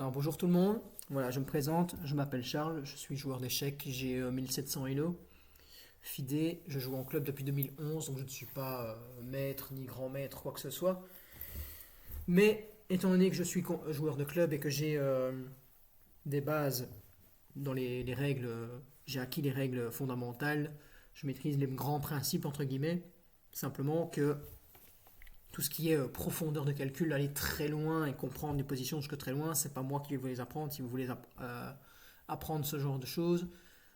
Alors bonjour tout le monde, voilà je me présente, je m'appelle Charles, je suis joueur d'échecs, j'ai 1700 Elo, FIDE, je joue en club depuis 2011 donc je ne suis pas maître ni grand maître quoi que ce soit. Mais étant donné que je suis joueur de club et que j'ai des bases dans les règles, j'ai acquis les règles fondamentales, je maîtrise les grands principes entre guillemets, simplement que tout ce qui est profondeur de calcul, aller très loin et comprendre les positions jusque très loin, c'est pas moi qui vais vous les apprendre. Si vous voulez apprendre ce genre de choses,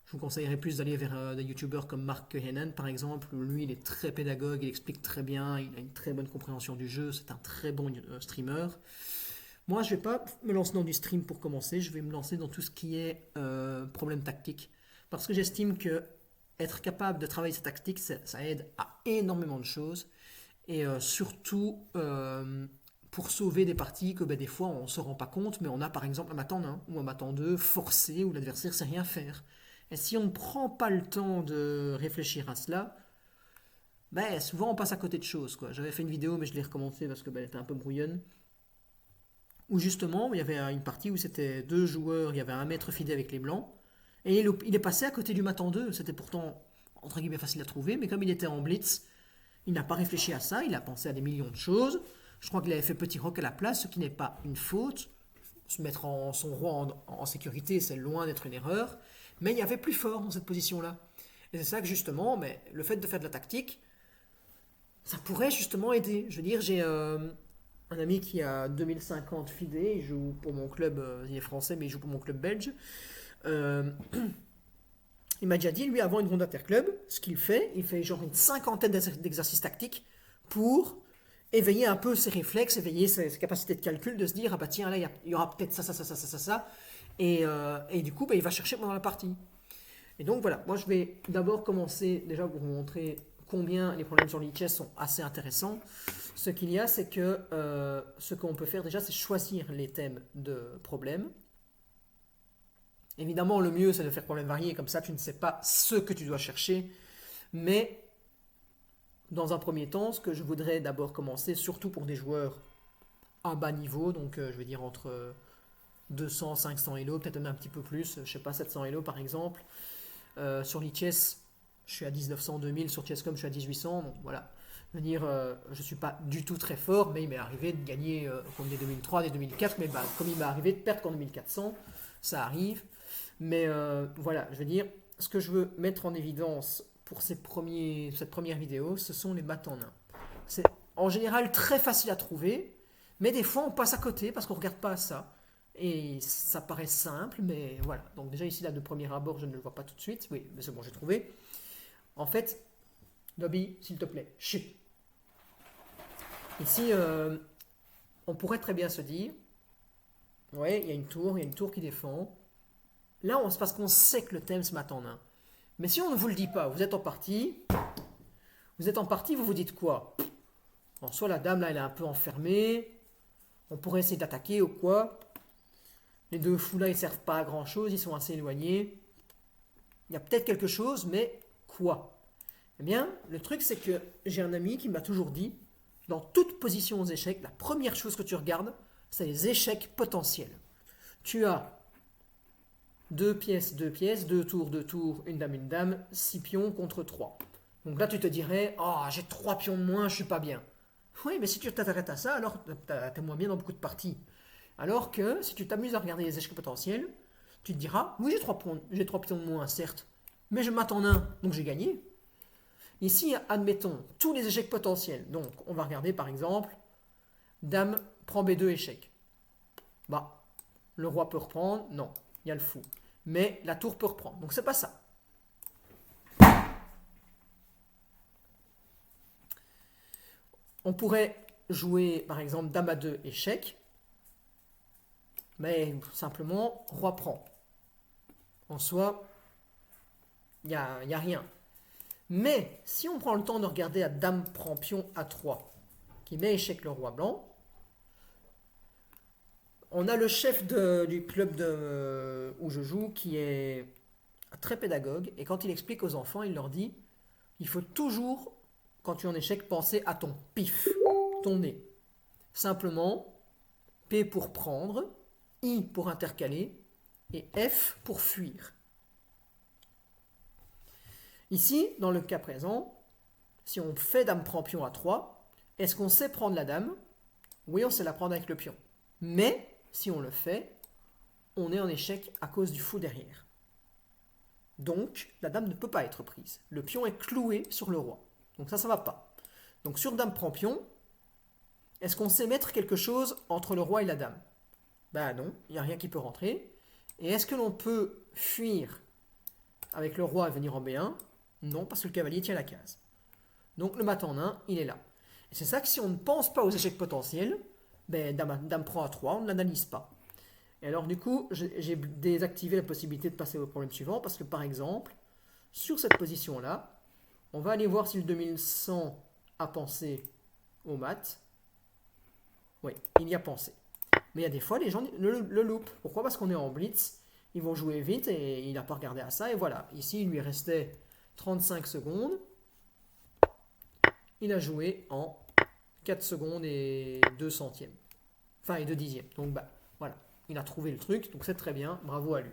je vous conseillerais plus d'aller vers des youtubeurs comme Mark Hennen par exemple. Lui, il est très pédagogue, il explique très bien, il a une très bonne compréhension du jeu, c'est un très bon streamer. Moi, je vais pas me lancer dans du stream pour commencer, je vais me lancer dans tout ce qui est problème tactique. Parce que j'estime que être capable de travailler sa tactique, ça aide à énormément de choses. Et surtout pour sauver des parties que ben, des fois on ne se rend pas compte, mais on a par exemple un matin 1 ou un matin 2 forcé où l'adversaire ne sait rien faire. Et si on ne prend pas le temps de réfléchir à cela, ben, souvent on passe à côté de choses, quoi. J'avais fait une vidéo, mais je l'ai recommencée parce que ben, elle était un peu brouillonne, où justement il y avait une partie où c'était deux joueurs, il y avait un maître fidèle avec les blancs, et il est passé à côté du matin 2. C'était pourtant entre guillemets facile à trouver, mais comme il était en blitz, il n'a pas réfléchi à ça, il a pensé à des millions de choses. Je crois qu'il avait fait petit roc à la place, ce qui n'est pas une faute. Se mettre son roi en sécurité, c'est loin d'être une erreur. Mais il y avait plus fort dans cette position-là. Et c'est ça que justement, mais le fait de faire de la tactique, ça pourrait justement aider. Je veux dire, j'ai un ami qui a 2050 FIDE, il joue pour mon club, il est français, mais il joue pour mon club belge. Euh, il m'a déjà dit, lui, avant une ronde interclub, ce qu'il fait, il fait genre une cinquantaine d'exercices tactiques pour éveiller un peu ses réflexes, éveiller ses capacités de calcul, de se dire, ah bah tiens, là, il y aura peut-être ça, ça, ça, ça, ça, ça, ça. Et du coup, bah, il va chercher pendant la partie. Et donc voilà, moi je vais d'abord commencer déjà pour vous montrer combien les problèmes sur l'e-chess sont assez intéressants. Ce qu'il y a, c'est que ce qu'on peut faire déjà, c'est choisir les thèmes de problèmes. Évidemment, le mieux, c'est de faire problème varié, comme ça tu ne sais pas ce que tu dois chercher. Mais dans un premier temps, ce que je voudrais d'abord commencer, surtout pour des joueurs à bas niveau, donc je veux dire entre 200, 500 Elo, peut-être même un petit peu plus, je sais pas, 700 Elo par exemple. Sur l'e-chess, je suis à 1900, 2000, sur Chesscom, je suis à 1800, donc voilà. Je veux dire, je suis pas du tout très fort, mais il m'est arrivé de gagner comme des 2003, des 2004, mais bah, comme il m'est arrivé de perdre qu'en 2400, ça arrive. Mais voilà, je veux dire, ce que je veux mettre en évidence pour cette première vidéo, ce sont les maths en 1. C'est en général très facile à trouver, mais des fois on passe à côté parce qu'on ne regarde pas à ça. Et ça paraît simple, mais voilà. Donc déjà ici, là, de premier abord, je ne le vois pas tout de suite. Oui, mais c'est bon, j'ai trouvé. En fait, Dobby, s'il te plaît, chut. Ici, on pourrait très bien se dire, ouais, il y a une tour qui défend. Là, c'est parce qu'on sait que le thème se met en un. Mais si on ne vous le dit pas, vous êtes en partie, vous vous dites quoi? Bon, soit la dame là, elle est un peu enfermée, on pourrait essayer d'attaquer ou quoi. Les deux fous là, ils servent pas à grand chose, ils sont assez éloignés. Il y a peut-être quelque chose, mais quoi? Eh bien, le truc, c'est que j'ai un ami qui m'a toujours dit, dans toute position aux échecs, la première chose que tu regardes, c'est les échecs potentiels. Tu as deux pièces, deux tours, une dame, 6 pions contre 3. Donc là, tu te dirais, oh, j'ai 3 pions de moins, je suis pas bien. Oui, mais si tu t'arrêtes à ça, alors t'es moins bien dans beaucoup de parties. Alors que si tu t'amuses à regarder les échecs potentiels, tu te diras, oui, j'ai 3 pions de moins, certes, mais je m'attends un, donc j'ai gagné. Ici, admettons tous les échecs potentiels. Donc, on va regarder par exemple, dame prend B2 échec. Bah, le roi peut reprendre, non, il y a le fou. Mais la tour peut reprendre, donc c'est pas ça. On pourrait jouer par exemple dame à 2 échec, mais simplement roi prend. En soi, il n'y a rien. Mais si on prend le temps de regarder à dame prend pion A3, qui met échec le roi blanc, on a le chef du club où je joue qui est très pédagogue, et quand il explique aux enfants, il leur dit, il faut toujours, quand tu es en échec, penser à ton pif, ton nez. Simplement, P pour prendre, I pour intercaler et F pour fuir. Ici, dans le cas présent, si on fait dame prend pion à 3, est-ce qu'on sait prendre la dame? Oui, on sait la prendre avec le pion. Mais, si on le fait, on est en échec à cause du fou derrière. Donc, la dame ne peut pas être prise. Le pion est cloué sur le roi. Donc ça ne va pas. Donc sur dame prend pion, est-ce qu'on sait mettre quelque chose entre le roi et la dame? Ben non, il n'y a rien qui peut rentrer. Et est-ce que l'on peut fuir avec le roi et venir en B1? Non, parce que le cavalier tient la case. Donc le mat en 1, il est là. Et c'est ça que si on ne pense pas aux échecs potentiels, ben, dame prend A3, on ne l'analyse pas. Et alors du coup, j'ai désactivé la possibilité de passer au problème suivant, parce que par exemple, sur cette position-là, on va aller voir si le 2100 a pensé au mat. Oui, il y a pensé. Mais il y a des fois, les gens le loupent. Pourquoi? Parce qu'on est en blitz, ils vont jouer vite et il n'a pas regardé à ça. Et voilà, ici, il lui restait 35 secondes. Il a joué en 4 secondes et 2 centièmes. Enfin, et 2 dixièmes. Donc, bah, voilà. Il a trouvé le truc, donc c'est très bien. Bravo à lui.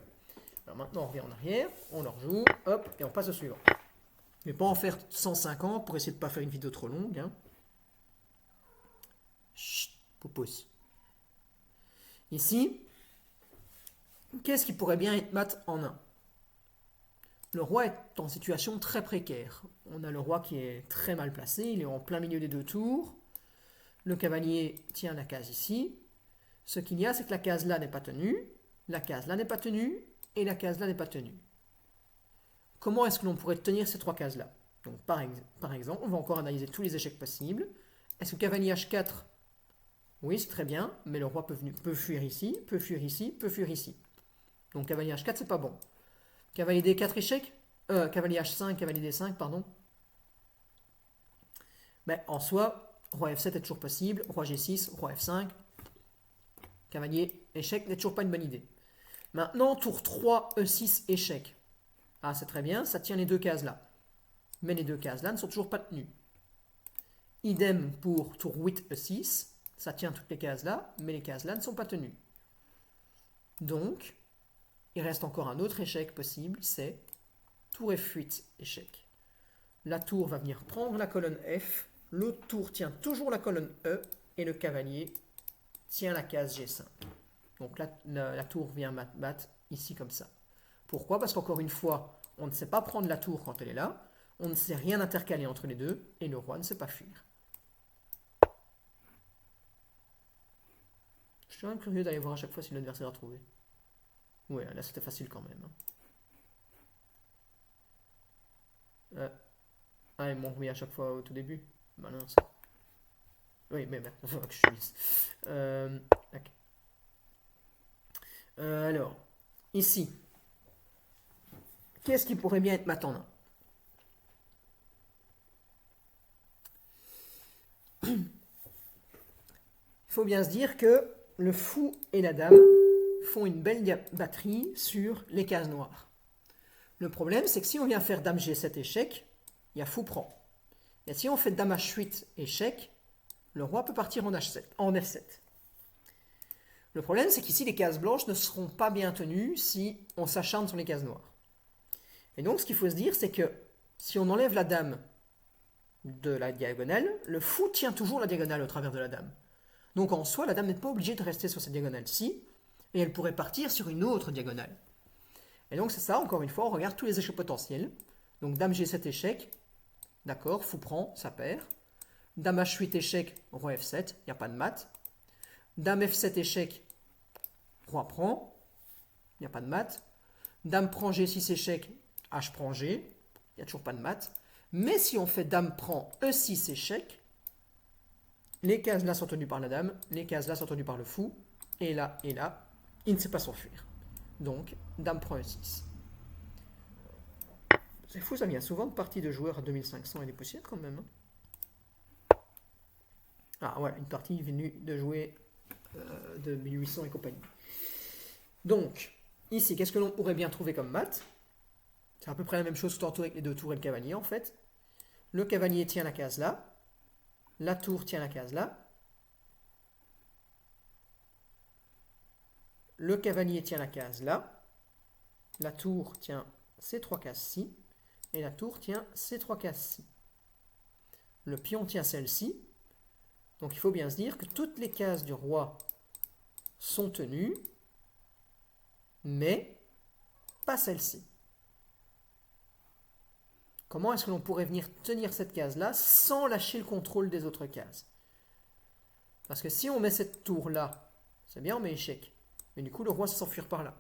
Alors maintenant, on revient en arrière, on le rejoue, hop, et on passe au suivant. Mais pas en faire 150 pour essayer de ne pas faire une vidéo trop longue. Hein. Chut, poupousse. Ici, qu'est-ce qui pourrait bien être mat en 1? Le roi est en situation très précaire. On a le roi qui est très mal placé, il est en plein milieu des deux tours. Le cavalier tient la case ici. Ce qu'il y a, c'est que la case là n'est pas tenue, la case là n'est pas tenue, et la case là n'est pas tenue. Comment est-ce que l'on pourrait tenir ces trois cases-là? Donc, par exemple, on va encore analyser tous les échecs possibles. Est-ce que cavalier H4? Oui, c'est très bien, mais le roi peut fuir ici, peut fuir ici, peut fuir ici. Donc cavalier H4, c'est pas bon. Cavalier D4 échec? Cavalier H5, cavalier D5, pardon. Ben, en soi, roi F7 est toujours possible, roi G6, roi F5. Cavalier échec n'est toujours pas une bonne idée. Maintenant, tour 3, E6, échec. Ah, c'est très bien, ça tient les deux cases là. Mais les deux cases là ne sont toujours pas tenues. Idem pour tour 8, E6. Ça tient toutes les cases là, mais les cases là ne sont pas tenues. Donc, il reste encore un autre échec possible, c'est tour F8, échec. La tour va venir prendre la colonne F, l'autre tour tient toujours la colonne E, et le cavalier tient la case G5. Donc là, la tour vient battre ici comme ça. Pourquoi? Parce qu'encore une fois, on ne sait pas prendre la tour quand elle est là, on ne sait rien intercaler entre les deux, et le roi ne sait pas fuir. Je suis quand même curieux d'aller voir à chaque fois si l'adversaire a trouvé. Ouais, là c'était facile quand même. Ah, ils m'ont remis à chaque fois au tout début. Malin ça. Oui, mais merde, faut que je finisse. Alors, ici, qu'est-ce qui pourrait bien être mat en 1? Il faut bien se dire que le fou et la dame font une belle batterie sur les cases noires. Le problème, c'est que si on vient faire dame G7 échec, il y a fou prend. Et si on fait dame H8 échec, le roi peut partir en F7. Le problème, c'est qu'ici, les cases blanches ne seront pas bien tenues si on s'acharne sur les cases noires. Et donc, ce qu'il faut se dire, c'est que si on enlève la dame de la diagonale, le fou tient toujours la diagonale au travers de la dame. Donc, en soi, la dame n'est pas obligée de rester sur cette diagonale-ci, et elle pourrait partir sur une autre diagonale. Et donc, c'est ça, encore une fois, on regarde tous les échecs potentiels. Donc, dame G7 échec, d'accord, fou prend, ça perd. Dame H8 échec, roi F7, il n'y a pas de mat. Dame F7 échec, roi prend, il n'y a pas de mat. Dame prend G6 échec, H prend G, il n'y a toujours pas de mat. Mais si on fait dame prend E6 échec, les cases là sont tenues par la dame, les cases là sont tenues par le fou, et là, il ne sait pas s'enfuir. Donc, dame prend E6. C'est fou, ça vient souvent de parties de joueurs à 2500 et des poussières quand même. Hein. Ah ouais, une partie venue de jouer de 1800 et compagnie. Donc, ici, qu'est-ce que l'on pourrait bien trouver comme mat? C'est à peu près la même chose tantôt avec les deux tours et le cavalier en fait. Le cavalier tient la case là. La tour tient la case là. le cavalier tient la case là, la tour tient ces 3 cases-ci, et la tour tient ces 3 cases-ci. Le pion tient celle-ci, donc il faut bien se dire que toutes les cases du roi sont tenues, mais pas celle-ci. Comment est-ce que l'on pourrait venir tenir cette case-là sans lâcher le contrôle des autres cases? Parce que si on met cette tour-là, c'est bien, on met échec. Mais du coup, le roi s'enfuir par là.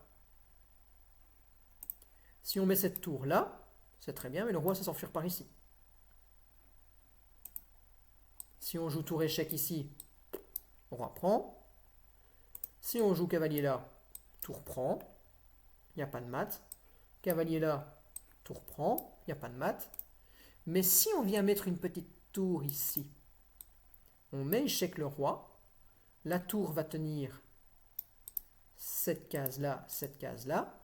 Si on met cette tour-là, c'est très bien, mais le roi s'enfuir par ici. Si on joue tour échec ici, roi prend. Si on joue cavalier là, tour prend. Il n'y a pas de mat. Cavalier là, tour prend. Il n'y a pas de mat. Mais si on vient mettre une petite tour ici, on met échec le roi. La tour va tenir cette case-là, cette case-là.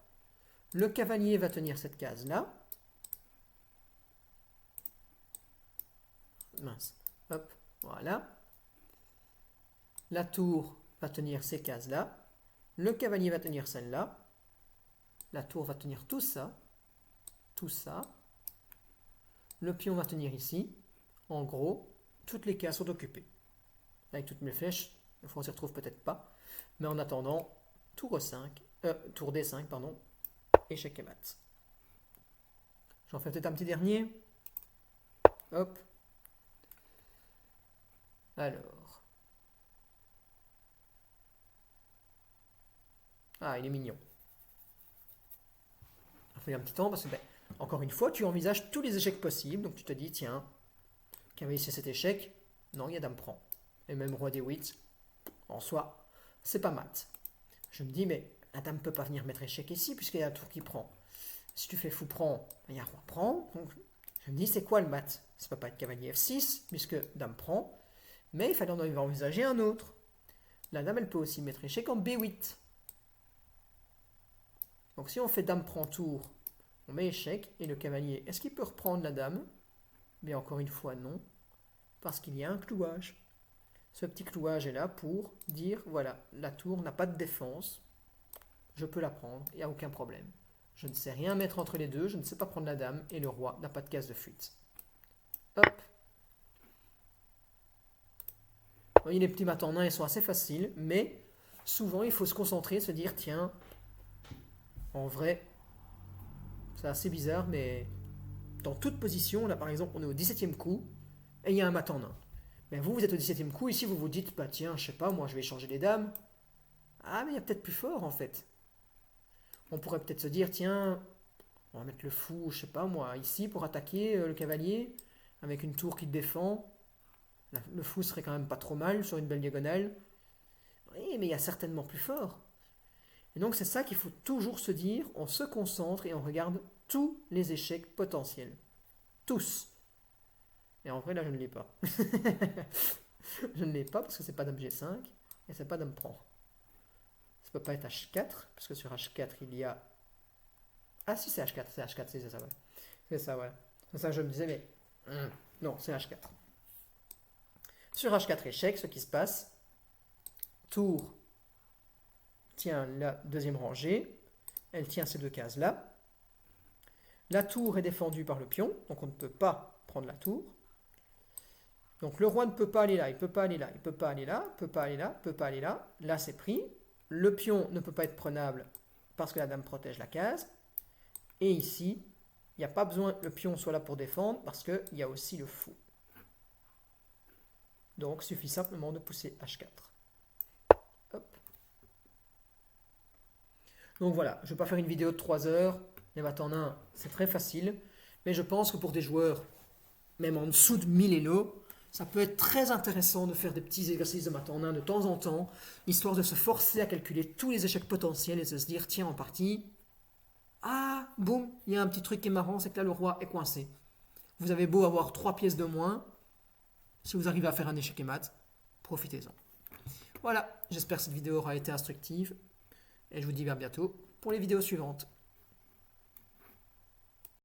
Le cavalier va tenir cette case-là. Mince. Hop, voilà. La tour va tenir ces cases-là. Le cavalier va tenir celle-là. La tour va tenir tout ça. Tout ça. Le pion va tenir ici. En gros, toutes les cases sont occupées. Avec toutes mes flèches, le fois on s'y retrouve peut-être pas. Mais en attendant, tour tour D5, pardon, échec et mat. J'en fais peut-être un petit dernier. Hop. Alors. Ah, il est mignon. On fait un petit temps parce que, encore une fois, tu envisages tous les échecs possibles. Donc tu te dis, tiens, cavalier c'est cet échec. Non, il y a dame prend. Et même roi D8, en soi, c'est pas mat. Je me dis, mais la dame ne peut pas venir mettre échec ici puisqu'il y a la tour qui prend. Si tu fais fou prend, il y a roi prend. Donc je me dis, c'est quoi le mat? Ça ne peut pas être cavalier F6 puisque dame prend. Mais il fallait en envisager un autre. La dame, elle peut aussi mettre échec en B8. Donc si on fait dame prend tour, on met échec. Et le cavalier, est-ce qu'il peut reprendre la dame? Mais encore une fois, non. Parce qu'il y a un clouage. Ce petit clouage est là pour dire, voilà, la tour n'a pas de défense. Je peux la prendre, il n'y a aucun problème. Je ne sais rien mettre entre les deux, je ne sais pas prendre la dame. Et le roi n'a pas de case de fuite. Hop. Oui, les petits maths en nain, ils sont assez faciles, mais souvent il faut se concentrer, se dire, tiens, en vrai, c'est assez bizarre, mais dans toute position, là par exemple, on est au 17e coup, et il y a un mat en nain. Mais vous êtes au 17e coup, ici vous vous dites, bah tiens, je sais pas, moi je vais changer les dames. Ah, mais il y a peut-être plus fort en fait. On pourrait peut-être se dire, tiens, on va mettre le fou, je sais pas moi, ici pour attaquer le cavalier, avec une tour qui te défend. Le fou serait quand même pas trop mal sur une belle diagonale. Oui, mais il y a certainement plus fort. Et donc c'est ça qu'il faut toujours se dire, on se concentre et on regarde tous les échecs potentiels. Tous. Et en vrai là je ne l'ai pas. Je ne l'ai pas parce que c'est pas dame G5 et c'est pas dame prend. Ça peut pas être H4 parce que sur H4 il y a... Ah si c'est H4, c'est H4, c'est ça ouais. C'est ça ouais. C'est ça que je me disais mais... Non, c'est H4. Sur H4 échec, ce qui se passe, tour tient la deuxième rangée, elle tient ces deux cases-là. La tour est défendue par le pion, donc on ne peut pas prendre la tour. Donc le roi ne peut pas aller là, il ne peut pas aller là, il ne peut pas aller là, il ne peut pas aller là, il ne peut pas aller là. Là c'est pris. Le pion ne peut pas être prenable parce que la dame protège la case. Et ici, il n'y a pas besoin que le pion soit là pour défendre parce qu'il y a aussi le fou. Donc, il suffit simplement de pousser H4. Hop. Donc voilà, je ne vais pas faire une vidéo de 3 heures. Les maths en 1, c'est très facile. Mais je pense que pour des joueurs, même en dessous de 1000 Elo, ça peut être très intéressant de faire des petits exercices de maths en 1 de temps en temps, histoire de se forcer à calculer tous les échecs potentiels et de se dire, tiens, en partie, ah, boum, il y a un petit truc qui est marrant, c'est que là, le roi est coincé. Vous avez beau avoir 3 pièces de moins, si vous arrivez à faire un échec et mat, profitez-en. Voilà, j'espère que cette vidéo aura été instructive et je vous dis à bientôt pour les vidéos suivantes.